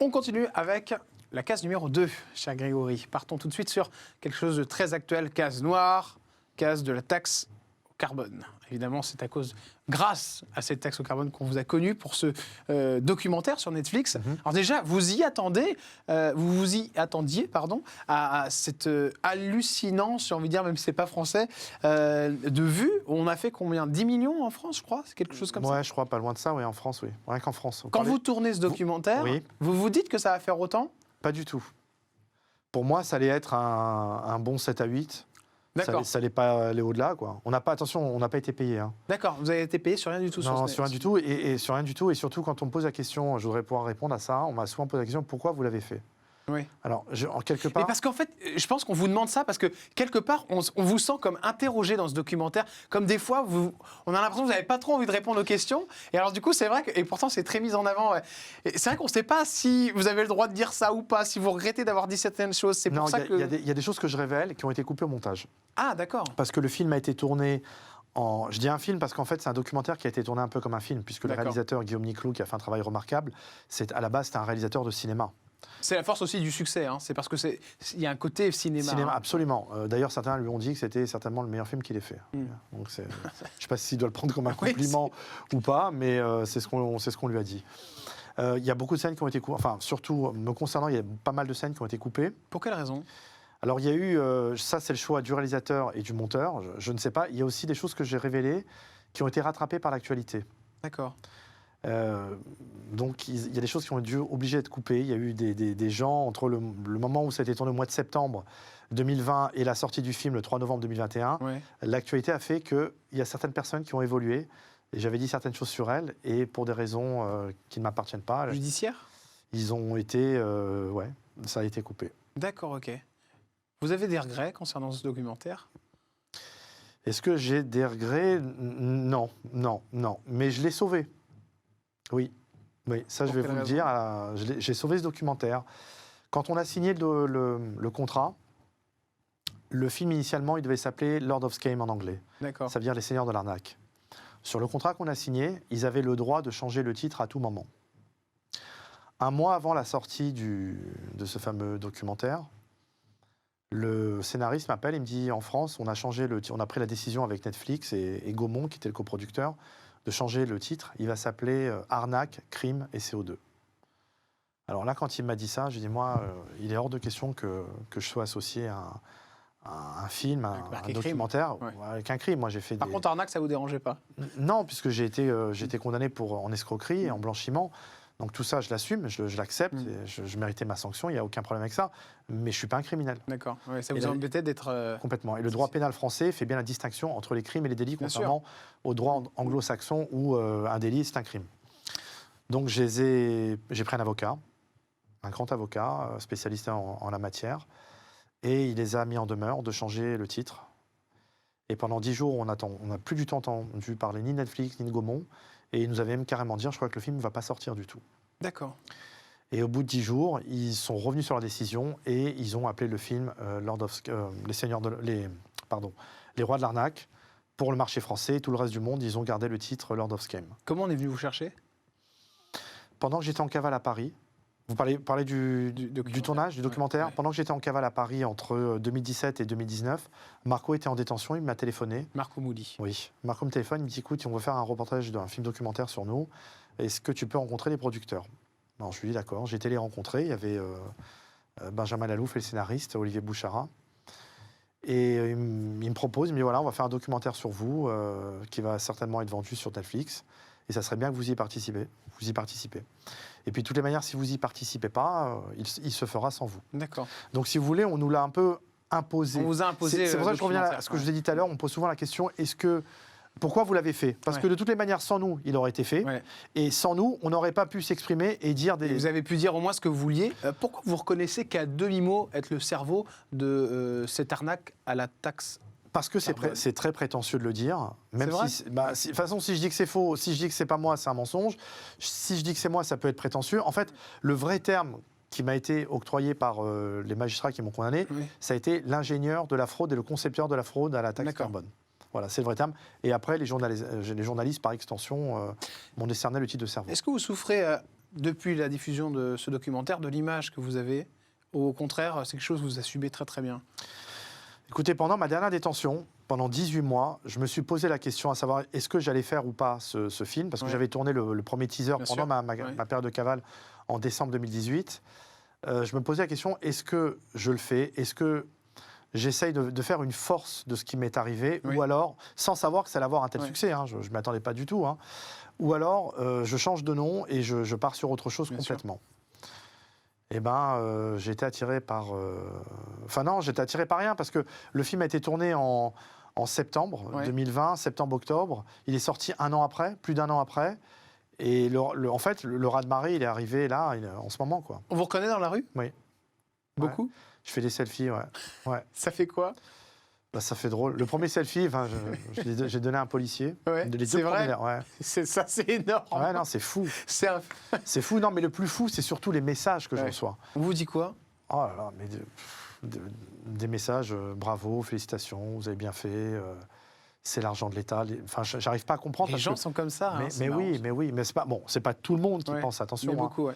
On continue avec la case numéro 2, cher Grégory. Partons tout de suite sur quelque chose de très actuel, case noire, case de la taxe au carbone. Évidemment, c'est grâce à cette taxe au carbone qu'on vous a connu pour ce documentaire sur Netflix. Alors déjà, vous vous y attendiez, à cette hallucinance, j'ai envie de dire, même si c'est pas français, de vues. On a fait combien 10 millions en France, je crois. C'est quelque chose comme ça. Ouais, je crois pas loin de ça. Oui, en France, oui. Rien qu'en France. Quand vous tournez ce documentaire, Oui. vous vous dites que ça va faire autant? Pas du tout. Pour moi, ça allait être un bon 7 à 8. D'accord. Ça allait pas aller au-delà, quoi. On n'a pas été payé. Hein. D'accord, vous avez été payé sur rien du tout. Non, sur rien du tout. Et sur rien du tout. Et surtout, quand on me pose la question, je voudrais pouvoir répondre à ça. On m'a souvent posé la question, pourquoi vous l'avez fait? Oui. Alors, en quelque part... Mais parce qu'en fait, je pense qu'on vous demande ça parce que quelque part, on vous sent comme interrogé dans ce documentaire. Comme des fois, on a l'impression que vous n'avez pas trop envie de répondre aux questions. Et alors du coup, c'est vrai que, et pourtant c'est très mis en avant. Ouais. C'est vrai qu'on ne sait pas si vous avez le droit de dire ça ou pas, si vous regrettez d'avoir dit certaines choses. C'est pour ça que... Il y a des choses que je révèle qui ont été coupées au montage. Ah, d'accord. Parce que le film a été tourné... Je dis un film parce qu'en fait, c'est un documentaire qui a été tourné un peu comme un film, puisque le réalisateur Guillaume Niclou, qui a fait un travail remarquable, à la base, c'était un réalisateur de cinéma. C'est la force aussi du succès, hein. C'est parce qu'il y a un côté cinéma. Cinéma, absolument. D'ailleurs, certains lui ont dit que c'était certainement le meilleur film qu'il ait fait. Donc je ne sais pas s'il doit le prendre comme un compliment ou pas, mais c'est ce qu'on lui a dit. Il y a beaucoup de scènes qui ont été coupées, enfin, surtout me concernant, il y a pas mal de scènes qui ont été coupées. Pour quelle raison? Alors, il y a eu, ça c'est le choix du réalisateur et du monteur, je ne sais pas. Il y a aussi des choses que j'ai révélées qui ont été rattrapées par l'actualité. D'accord. Donc il y a des choses qui ont dû obliger d'être coupées. Il y a eu des gens, entre le moment où ça a été tourné au mois de septembre 2020 et la sortie du film le 3 novembre 2021, l'actualité a fait qu'il y a certaines personnes qui ont évolué. Et j'avais dit certaines choses sur elles, et pour des raisons qui ne m'appartiennent pas. Judiciaires? Ils ont été... ouais, ça a été coupé. D'accord, ok. Vous avez des regrets concernant ce documentaire? Est-ce que j'ai des regrets? Non. Mais je l'ai sauvé. Oui, ça je vais vous le dire. J'ai sauvé ce documentaire. Quand on a signé le contrat, le film initialement, il devait s'appeler Lord of Scam en anglais. D'accord. Ça veut dire les seigneurs de l'arnaque. Sur le contrat qu'on a signé, ils avaient le droit de changer le titre à tout moment. Un mois avant la sortie de ce fameux documentaire, le scénariste m'appelle et me dit, en France, on a pris la décision avec Netflix et Gaumont, qui était le coproducteur, de changer le titre. Il va s'appeler Arnaque, Crime et CO2. Alors là, quand il m'a dit ça, j'ai dit, moi, il est hors de question que je sois associé à un film, un documentaire, avec un crime. Moi, j'ai fait Par contre, Arnaque, ça ne vous dérangeait pas? Non, puisque j'ai été condamné en escroquerie et en blanchiment. Donc tout ça, je l'assume, je l'accepte, je méritais ma sanction, il n'y a aucun problème avec ça, mais je ne suis pas un criminel. D'accord, ça vous embêtait d'être... Complètement. Et le droit pénal français fait bien la distinction entre les crimes et les délits, contrairement au droit anglo-saxon où un délit, c'est un crime. Donc j'ai pris un grand avocat, spécialiste en la matière, et il les a mis en demeure de changer le titre. Et pendant 10 jours, on n'a plus du tout entendu parler ni de Netflix, ni de Gaumont. Et ils nous avaient même carrément dit, je crois que le film ne va pas sortir du tout. D'accord. Et au bout de 10 jours, ils sont revenus sur leur décision et ils ont appelé le film Les Rois de l'Arnaque. Pour le marché français et tout le reste du monde, ils ont gardé le titre Lord of Scam. Comment on est venu vous chercher? Pendant que j'étais en cavale à Paris, vous parlez du tournage, du documentaire. Pendant que j'étais en cavale à Paris entre 2017 et 2019, Marco était en détention, il m'a téléphoné. Marco Mouli. Oui. Marco me téléphone, il me dit, écoute, on veut faire un reportage d'un film documentaire sur nous. Est-ce que tu peux rencontrer les producteurs? Alors, je lui dis d'accord. J'ai été les rencontrer. Il y avait Benjamin Lalouf et le scénariste, Olivier Bouchara. Et il me propose, il me dit, voilà, on va faire un documentaire sur vous qui va certainement être vendu sur Netflix. Et ça serait bien que vous y participez. Et puis, de toutes les manières, si vous n'y participez pas, il se fera sans vous. D'accord. Donc, si vous voulez, on nous l'a un peu imposé. On vous a imposé. C'est pour ça que je reviens à ce que je vous ai dit tout à l'heure. On pose souvent la question, pourquoi vous l'avez fait? Parce que de toutes les manières, sans nous, il aurait été fait. Et sans nous, on n'aurait pas pu s'exprimer et dire des... Et vous avez pu dire au moins ce que vous vouliez. Pourquoi vous reconnaissez qu'à demi-mot être le cerveau de cette arnaque à la taxe? Parce que c'est très prétentieux de le dire. Même si, de toute façon, si je dis que c'est faux, si je dis que c'est pas moi, c'est un mensonge. Si je dis que c'est moi, ça peut être prétentieux. En fait, le vrai terme qui m'a été octroyé par les magistrats qui m'ont condamné, ça a été l'ingénieur de la fraude et le concepteur de la fraude à la taxe carbone. Voilà, c'est le vrai terme. Et après, les journalistes par extension, m'ont décerné le titre de cerveau. Est-ce que vous souffrez depuis la diffusion de ce documentaire, de l'image que vous avez? Ou au contraire, c'est quelque chose que vous assumez très très bien? Écoutez, pendant ma dernière détention, pendant 18 mois, je me suis posé la question à savoir est-ce que j'allais faire ou pas ce film, parce que j'avais tourné le premier teaser Bien pendant sûr. ma période de cavale en décembre 2018. Je me posais la question, est-ce que je le fais? Est-ce que j'essaye de faire une force de ce qui m'est arrivé? Oui. Ou alors, sans savoir que ça allait avoir un tel Oui. succès, hein, je ne m'y attendais pas du tout, hein. Ou alors, je change de nom et je pars sur autre chose Bien complètement. Eh ben, j'ai été attiré par... Enfin non, j'étais attiré par rien, parce que le film a été tourné en septembre 2020, septembre-octobre. Il est sorti un an après, plus d'un an après. Et en fait, le raz-de-marée, il est arrivé là, en ce moment, quoi. On vous reconnaît dans la rue? Oui. Beaucoup? Je fais des selfies, ouais. Ça fait quoi? Bah, ça fait drôle. Le premier selfie, j'ai donné à un policier. Ouais, Les c'est deux vrai? premiers, ouais. C'est énorme. Ouais, non, c'est fou. C'est un- C'est fou, non, mais le plus fou, c'est surtout les messages que je Ouais. reçois. On vous dit quoi? Oh là là, mais des messages, bravo, félicitations, vous avez bien fait, c'est l'argent de l'État. Enfin, j'arrive pas à comprendre. Les parce gens que- sont comme ça. hein, c'est mais marrant, oui, ça. mais oui, mais c'est pas bon, c'est pas tout le monde qui Ouais. pense, attention. Mais Hein. beaucoup, ouais.